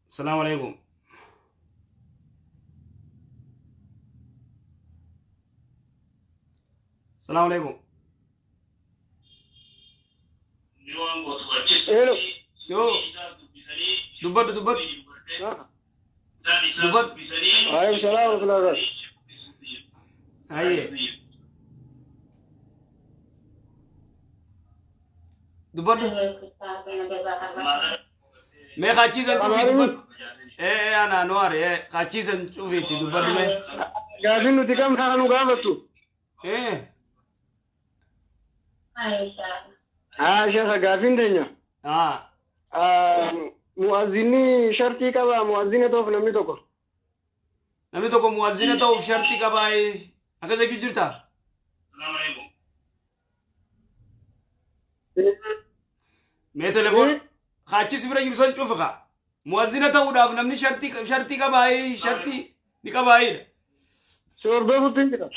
السلام عليكم. السلام عليكم. Hello. يو دبر دبر دبر. عليكم السلام ورحمة الله وبركاته. هاي دبر ما خاتشيزن شوفي دبر. إيه أنا نوار إيه خاتشيزن شوفي دبر ما. قاعدين نتكلم عن مقابلته. إيه شيخ قاعدين دنيا. مؤذني شرطي كذا مؤذني توف نمني توكو. نمني توكو مؤذنة توف شرطي كباي. أكذا كيجرتا. ما تلفون خاتشيز برا يرسل شوفها. مؤذنة توف داف نمني شرطي كباي شرطي نكباي. شور ده فتين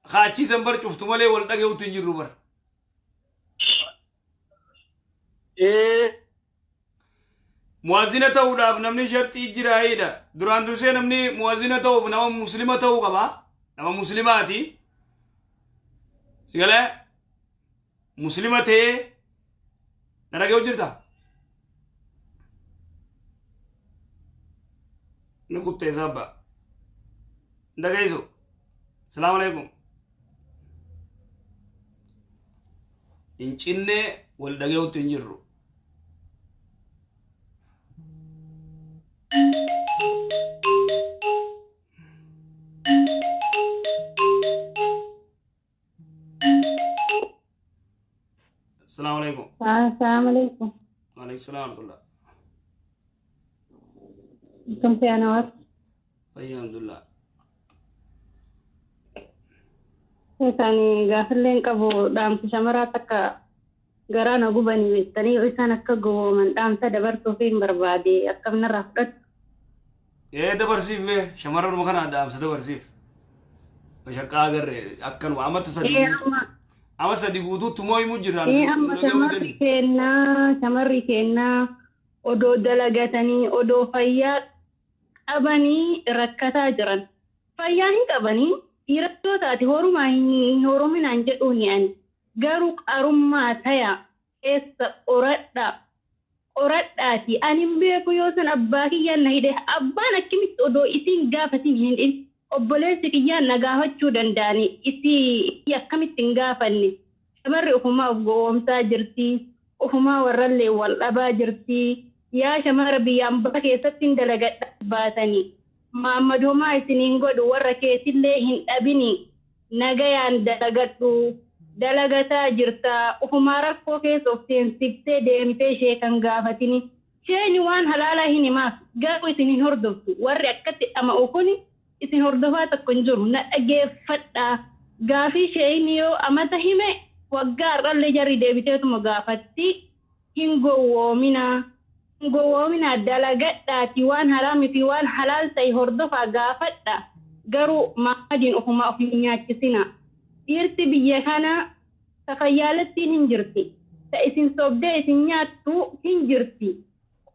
خاتشيز أمبر شفت ماله ولدا كيو تنجرو بر. مؤذنة توف داف نمني شرطي جرايدا. دوران دوسي نمني مؤذنة توف نما مسلمة توف كبا. نما مسلماتي. سيغلا مسلمة تي نرا كيو جرتا. نخوت تيزابا. دقايزو. السلام عليكم. إنشيني والدقايو تنجرو. السلام عليكم. السلام عليكم. وعليكم السلام ورحمة الله. كم في أنا الحمد لله. يعني قافل لين كبو دام شمراتك قرانا قبني تاني وإنسان كجو من دام تدبرتو فين بربادي أكم نرفضت. إيه دبر سيف به شمرر مكان دام سدبر سيف. مشاكا أجر أكن وعمت صديق. أما صديق ودو تموي مجران. إيه أما شمري كنا odoo dalagatanii odoo fayyaa qabanii rakkataa jiran fayyaa hin qabanii dhiirotoo taate horumaa hin horuminaan jedhuuni ani garuu qarummaa taya keessa qoradhaati ani hin beeku yoo san abbaa kiyyaan na hidhe abbaan akkamitti odoo isiin gaafatiin hin dhin obboleessi kiyyaan na gaafachuu danda'ani isii akkamitti hin gaafanne shamarri ofumaa of gowwoomsaa jirti ofumaa warrallee wal dhabaa jirti. yaa shamara biyyaan bakka keessatti dalagadha baatanii maammadumaa isiniin godhu warra keessillee hin dhabini nagayaan dalagataa jirta ufumaa rakkoo keessa of seensiftee deemtee ishee kan gaafatini isheen waan halaalaa hin himaaf garuu isin hin hordoftu warri akkatti dhama'u kun isin hordofaa tokko hin jiru na dhageeffadha gaafii isheen yoo amata hime waggaa irrallee jarri deebiteetuma gaafatti hin gowwoomina dalagadhaati waan haraami fi waan halaal ta'e hordofaa gaafadha garuu maadiin ofumaa of hin nyaachisina dhiirti biyya kana tafayyaalittiin hin jirti ta isin sobdee isin nyaattu hin jirti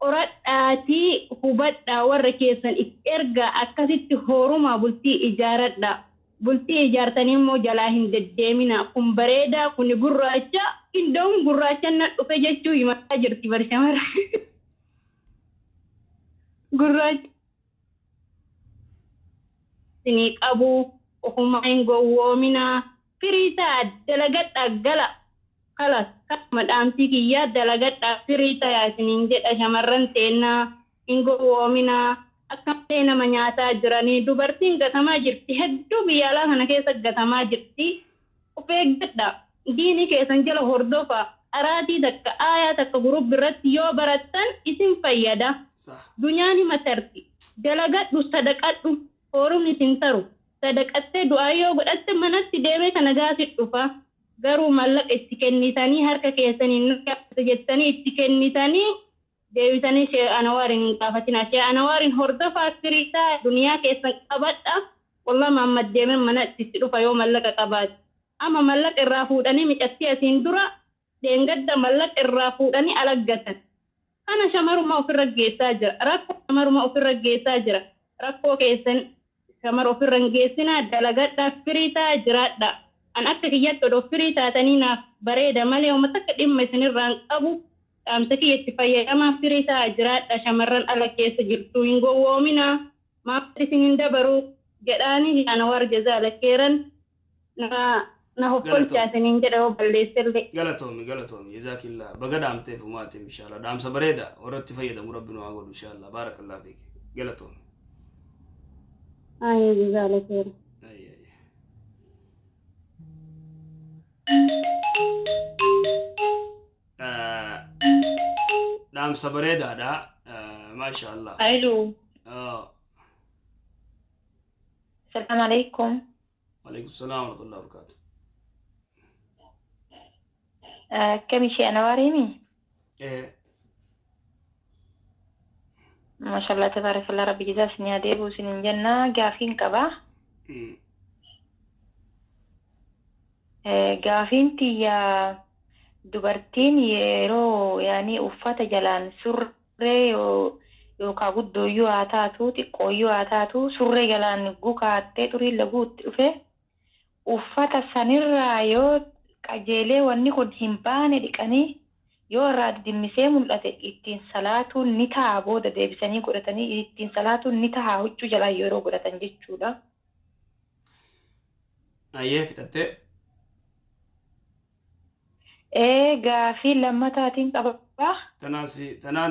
qoradhaatii hubadhaa warra keessan erga akkasitti horumaa bultii ijaaradha bultii ijaartanii immoo jalaa hin deddeemina kun bareedaa kun gurraacha iddoon gurraacha na dhufe jechuu himataa jirti barshamara gurraacha sinii qabu ofumaa hin gowwoomina firiitaa dalagadhaa gala kalas akkuma dhaamtii kiyyaa dalagadhaa firiitaa yaasiniin jedha shamarran teennaa hin gowwoomina akkamitti nama nyaataa jiranii dubartiin gatamaa jirti hedduu biyya alaa kana keessa gatamaa jirti of eeggadha diini keessan jala hordofa araatii takka aayaa takka gurub irratti yoo barattan isin fayyada dunyaan matarti dalagadhu sadaqadhu horumni isin taru sadaqattee du'aa yoo godhatte manatti deemee kana gaasit dhufa garuu mallaqa itti kennitanii harka keessanii nuti jettanii itti kennitanii deebitanii shee anawaarin hin gaafatina shee anawaarin hordofaa firiitaa duniyaa keessan qabadha wallah Muhammad deemee mana itti dhufa yoo mallaqa qabaate أما ملك الرافوداني مكتيا سندرا دينجد ملك الرافوداني ألقتن أنا شمر ما في الرجال ساجر ركو شمر ما في الرجال ساجر ركو كيسن شمر في الرجال سنا دلقت فريتا جرات دا أنا أتكيت دو فريتا تنينا بريدة مالي ومتكلم مسن الران أبو أمسكي يتفايا أما فريتا جرات دا شمرن على كيس جرتو ينغو ومنا ما فريسين دبرو جداني أنا ورجزا لكيرن na hoppol chaataniin jedha balleessellee. Galatoomi jazaakillah baga dhaamteef umaatiin inshallah dhaamsa bareeda warratti fayyadamu rabbiin waa godhu inshallah baarakallah fiik galatoomi. Ayya jazaalakeera. dhaamsa bareedaadha maasha Allah. Allo. Assalamu alaikum. Waalaikum salaam wa rahmatullahi wa barakatuh. كم شيء أنا واريمي ما شاء الله تبارك الله ربي جزاه سنيا ديبو سنين جنة قافين كبا قافين تيا دبرتين يرو يعني أفات جلان سر يو كابودو يو آتاتو تقو يو آتاتو سر جلان قوكا تيتوري لقوت أفات سنر يو qajeelee wanni kun hin baane dhiqanii yoo irraa dimmisee mul'ate ittiin salaatuun ni ta'a booda deebisanii godhatanii ittiin salaatuun ni ta'a huccuu jalaa yeroo godhatan jechuudha. Ayyee fixattee. Gaafii lammataatiin qabaa.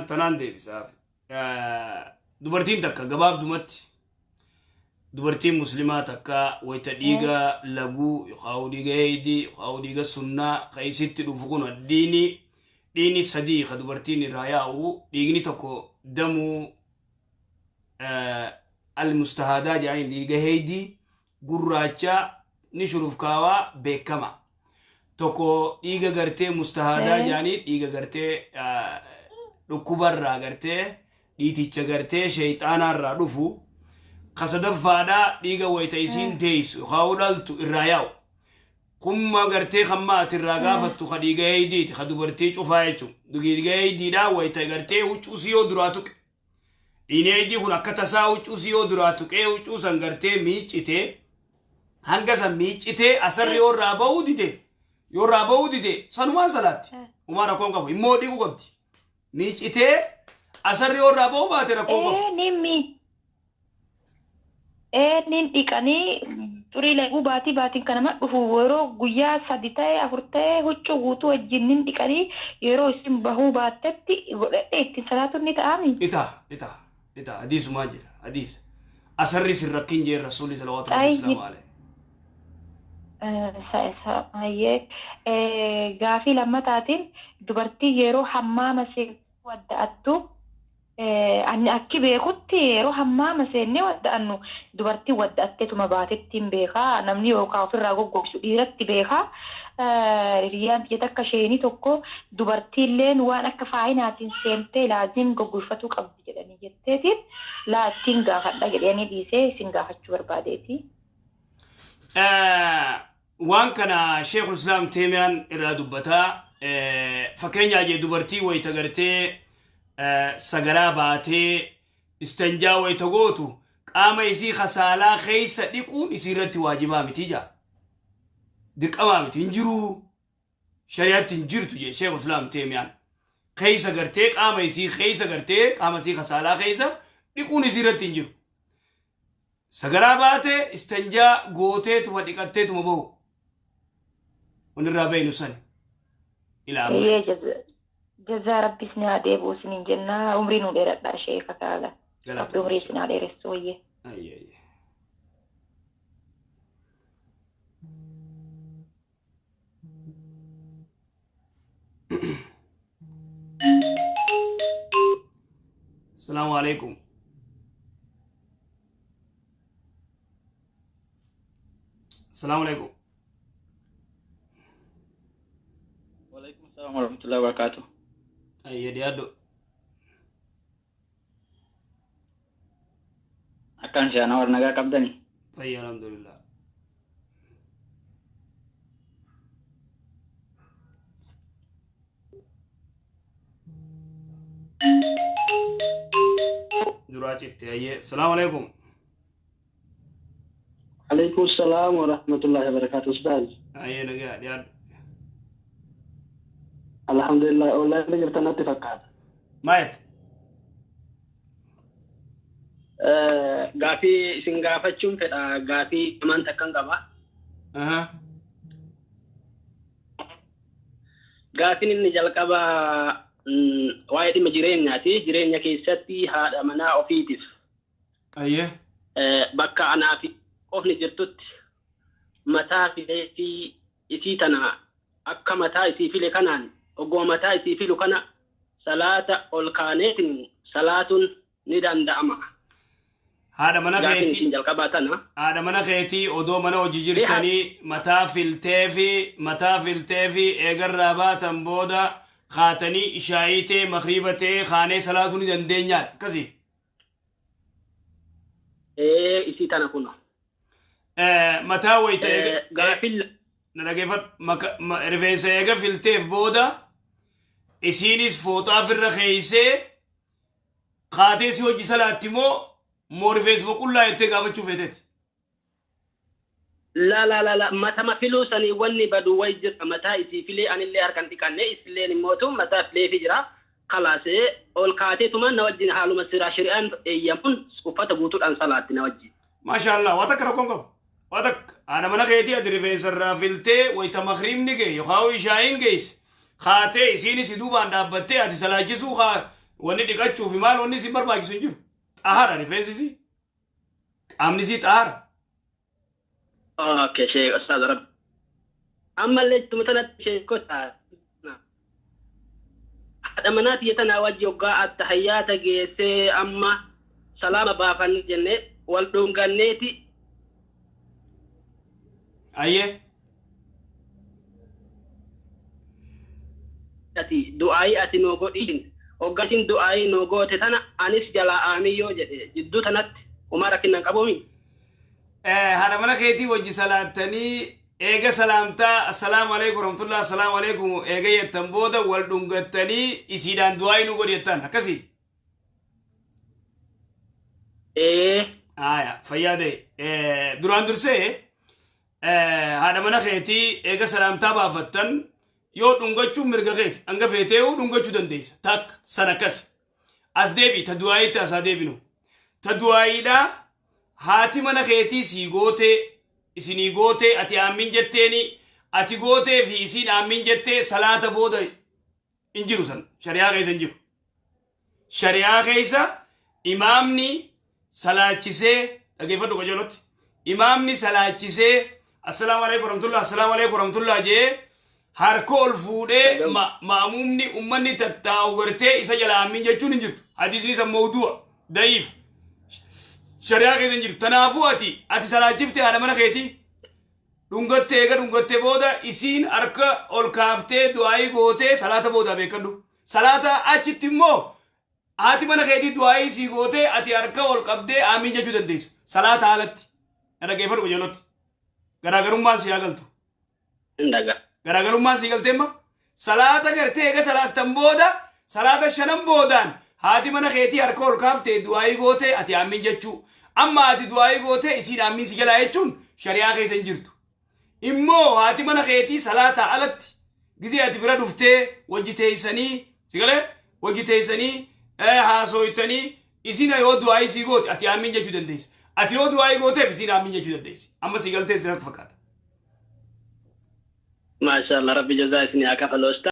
Tanaan deebisaaf. Dubartiin takka gabaabdumatti. dubartiin muslimaa takka wayta dhiiga laguu yookaan dhiiga heydii yookaan dhiiga sunnaa qaisitti dhufu kun dhiini sadii ka dubartiin irraa yaa'u dhiigni tokko damuu al-mustahadaa jedhanii dhiiga heydii gurraacha ni shurufkaawaa beekama tokko dhiiga gartee mustahadaa jedhanii dhiiga gartee dhukkubarraa gartee dhiiticha gartee shayxaanaarraa dhufu خصدفادا ديغا ويتايسين تيس خاودالتو الراياو كما غرتي خمات الراغافت خديغا هيدي خدبرتي شوفايتو دغيغا هيدي دا ويتا غرتي وچوسيو دراتوك إنيدي هنا كتسا وچوسيو دراتوك وچوسان غرتي ميچيتي هانغاسا ميچيتي اسر يو رابو ديدي سنوان صلات وما ركون قبو يمودي قبتي ميچيتي اسر يو رابو باتي ركون قبو نمي nin dhiqanii turii laguu baatiin kanama dhufu yeroo guyyaa sadi ta'e afur ta'e huccuu guutuu wajjin nin dhiqanii yeroo isin bahuu baattetti godhadhe ittiin salaatuun ni ta'ami. Ita hadiisu maa jira hadiis asarri sirrakkin jee rasuulli salawaatu rabbi islaamu alayhi. Gaafii lammataatiin dubartii yeroo hammaama seenuu wadda'attu ani akki beekutti yeroo hammaama seennee wadda'annu dubartii wadda'atteetuma baatettiin beekaa namni yookaan ofirraa goggogsu dhiiratti beekaa riyyaan biyya takka isheenii tokko dubartiilleen waan akka faayinaatiin seentee laaziin goggolfatuu qabdi jedhanii jetteetiin laattiin gaafadha jedhanii dhiisee isin gaafachuu barbaadeeti. Waan kana Sheekul Islaam Teemiyaan irraa dubbataa fakkeenyaa jee dubartii wayita gartee sagaraa baatee istanjaa wayita gootu qaama isii khasaalaa keessa dhiquun isiirratti waajibaa miti jaa dirqamaa miti hin jiru shari'aatti hin jirtu jee Sheekul Islaam Teemiyaan keessa gartee qaama isii keessa gartee qaama isii khasaalaa keessa dhiquun isiirratti hin jiru sagaraa baatee istanjaa gooteetuma dhiqatteetuma bahu wanirraa beeynu sani ilaamu. جزا ربي سنا ديبو سنين جنة عمري نودير أدى شيء كذا ربي عمري سنا دير السوية السلام عليكم السلام عليكم وعليكم السلام ورحمة الله وبركاته أيه ديادو أكان شانا ورنغا قبدني أيه الحمد لله دراجت هي السلام عليكم. عليكم السلام ورحمة الله وبركاته أستاذ. هي نقال يا الحمد لله والله نقدر نتفق. مايت Gaafii isin gaafachuun fedha gaafii amanta kan qaba. Gaafiin inni jalqaba waa'ee dhimma jireenyaati. Jireenya keessatti haadha manaa ofiitiif. Ayyee. Bakka anaa fi ofni jirtutti mataa filee fi isii tana akka mataa isii file kanaan oggoo mataa isii filu kana salaata ol kaaneetiin salaatuun ni danda'ama. Haadha mana keetii odoo mana hojii jirtanii mataa filtee fi eegarraa baatan booda kaatanii ishaayitee makriibatee kaanee salaatuu ni dandeenyaadha akkasii. Isii tana kuna. Mataa wayita rifeensa eega filteef booda isiinis fooxaaf irra keeysee kaatee si hojii salaatti moo rifeensa boqullaa jettee gaafachuu feeteeti. La matama filuu sanii wanni badu way jirta mataa isii filee anillee harkan dhiqanne isilleen immootu mataa filee fi jira kalaasee ol kaateetuma na wajjin haaluma siraa shari'aan eeyyamuun uffata guutuudhaan salaatti na wajjin. Maashaallah waa takka rakkoon qabu. Waa takka haadha mana keetii ati rifeensa irraa filtee wayita makriibni gee yookaan ishaayin geesse kaatee isiinis duubaan dhaabbattee ati salaachisuu wanni dhiqachuuf maal wanni si barbaachisu hin jiru. Xahara rifeensisi qaamnisi xahara. Okay sheekh ustaaz rabbi. Ammallee tumatanatti sheekota haadha manaa tiyyatanaa wajji hoggaa attahayyaata geessee amma salaama baafanni jennee wal dhunganneeti. Ayyee. Du'aayi ati noo godhiin. Hoggatiin du'aayi noo goote tana anis jalaa aamiyyoo jedhe jidduu tanatti umaa rakkinnan qabuumi. Haadha mana keetii wajji salaattanii eega salaamtaa assalaamu alaikum warahmatullah assalaamu alaikum eega jettan booda wal dhungattanii isiidhaan du'aayi nu godhi jettan akkasii. Aya fayyaade duraan dursee haadha mana keetii eega salaamtaa baafattan yoo dhungachuun mirga keeti hanga feetee'uu dhungachuu dandeessa takka sana akkas as deebi ta du'aayitti asaa deebinu ta du'aayiidhaa haati mana keetii sii gootee isinii gootee ati aammin jetteeni ati gootee fi isiin aammin jettee salaata booda hin jiru san shari'aa keessa hin jiru shari'aa keessa imaamni salaachisee dhageeffadhu qajeelotti imaamni salaachisee assalaamu alaikum warahmatullah jee harka ol fuudhee maamumni ummanni tattaa'u gartee isa jala aammin jechuun hin jirtu hadiisni isa mawdu'a da'iif shari'aa keessa hin jirtu kanaafuu ati salaachifte haadha mana keetii dhungattee eega dhungattee booda isiin harka ol kaaftee du'aayii gootee salaata boodaa beekadhu salaata achitti immoo haati mana keetii du'aayii sii gootee ati harka ol qabdee aammin jechuu dandeessa salaata haalatti dhageeffadhu qajeelotti garaagarummaan si haa galtu. Garaagarummaan sii galteemma salaata gartee eega salaattan booda salaata shanan boodaan haati mana keetii harka ol kaaftee du'aayii gootee ati aammin jechuu amma ati du'aayii gootee isiin aammin si jalaa jechuun shari'aa keessa hin jirtu immoo haati mana keetii salaata alatti gizee ati bira dhuftee wajji teessanii si galee wajji teessanii haasoytanii isiin yoo du'aayii sii goote ati aammin jechuu dandeessi ati yoo du'aayii gooteef isiin aammin jechuu dandeessi amma si galtee si fakkaata. ما شاء الله ربي جزاك يا كفل